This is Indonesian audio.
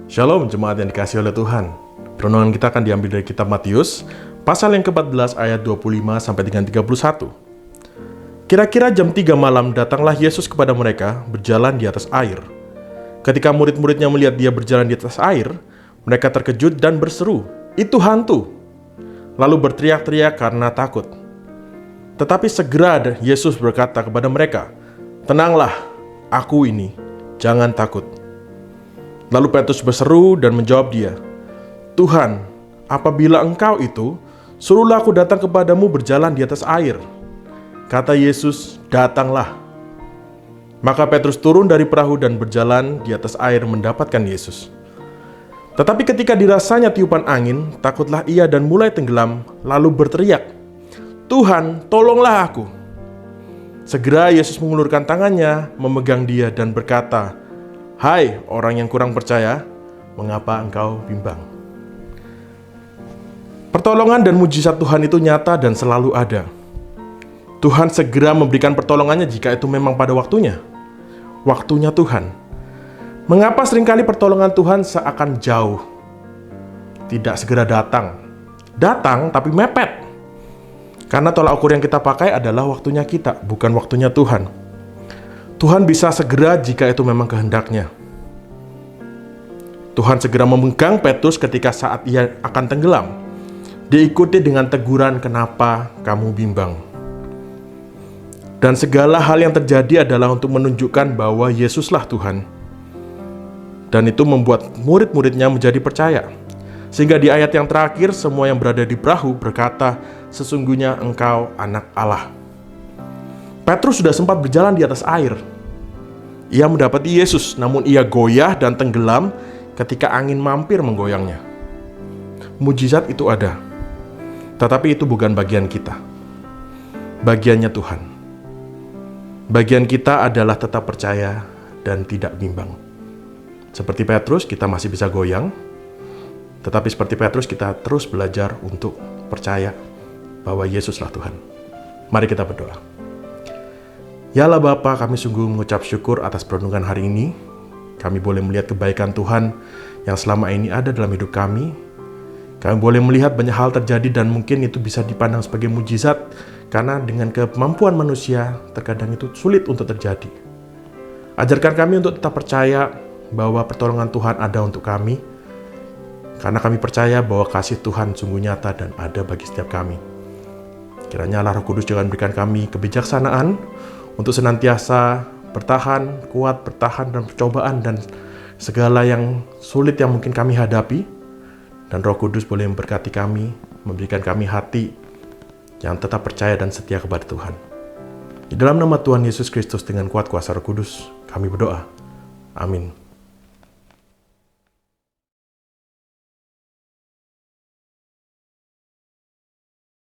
Shalom jemaat yang dikasihi oleh Tuhan. Renungan kita akan diambil dari kitab Matius, pasal yang ke-14 ayat 25 sampai dengan 31. Kira-kira jam 3 malam datanglah Yesus kepada mereka berjalan di atas air. Ketika murid-muridnya melihat dia berjalan di atas air, mereka terkejut dan berseru, "Itu hantu!" Lalu berteriak-teriak karena takut. Tetapi segera Yesus berkata kepada mereka, "Tenanglah, aku ini, jangan takut." Lalu Petrus berseru dan menjawab dia, "Tuhan, apabila Engkau itu, suruhlah aku datang kepadamu berjalan di atas air." Kata Yesus, "Datanglah." Maka Petrus turun dari perahu dan berjalan di atas air mendapatkan Yesus. Tetapi ketika dirasanya tiupan angin, takutlah ia dan mulai tenggelam, lalu berteriak, "Tuhan, tolonglah aku." Segera Yesus mengulurkan tangannya, memegang dia dan berkata, "Hai orang yang kurang percaya, mengapa engkau bimbang?" Pertolongan dan mujizat Tuhan itu nyata dan selalu ada. Tuhan segera memberikan pertolongannya jika itu memang pada waktunya. Waktunya Tuhan. Mengapa seringkali pertolongan Tuhan seakan jauh? Tidak segera datang. Datang tapi mepet. Karena tolak ukur yang kita pakai adalah waktunya kita, bukan waktunya Tuhan. Tuhan bisa segera jika itu memang kehendaknya. Tuhan segera memegang Petrus ketika saat ia akan tenggelam. Diikuti dengan teguran, "Kenapa kamu bimbang?" Dan segala hal yang terjadi adalah untuk menunjukkan bahwa Yesuslah Tuhan. Dan itu membuat murid-muridnya menjadi percaya. Sehingga di ayat yang terakhir, semua yang berada di perahu berkata, "Sesungguhnya engkau anak Allah." Petrus sudah sempat berjalan di atas air. Ia mendapati Yesus, namun ia goyah dan tenggelam ketika angin mampir menggoyangnya. Mujizat itu ada, tetapi itu bukan bagian kita. Bagiannya Tuhan. Bagian kita adalah tetap percaya dan tidak bimbang. Seperti Petrus, kita masih bisa goyang, tetapi seperti Petrus, kita terus belajar untuk percaya bahwa Yesuslah Tuhan. Mari kita berdoa. Ya Allah Bapa, kami sungguh mengucap syukur atas perenungan hari ini. Kami boleh melihat kebaikan Tuhan yang selama ini ada dalam hidup kami. Kami boleh melihat banyak hal terjadi dan mungkin itu bisa dipandang sebagai mujizat, karena dengan kemampuan manusia terkadang itu sulit untuk terjadi. Ajarkan kami untuk tetap percaya bahwa pertolongan Tuhan ada untuk kami, karena kami percaya bahwa kasih Tuhan sungguh nyata dan ada bagi setiap kami. Kiranya Allah Roh Kudus jangan berikan kami kebijaksanaan untuk senantiasa bertahan, kuat bertahan dalam percobaan dan segala yang sulit yang mungkin kami hadapi. Dan Roh Kudus boleh memberkati kami, memberikan kami hati yang tetap percaya dan setia kepada Tuhan. Di dalam nama Tuhan Yesus Kristus dengan kuat kuasa Roh Kudus, kami berdoa. Amin.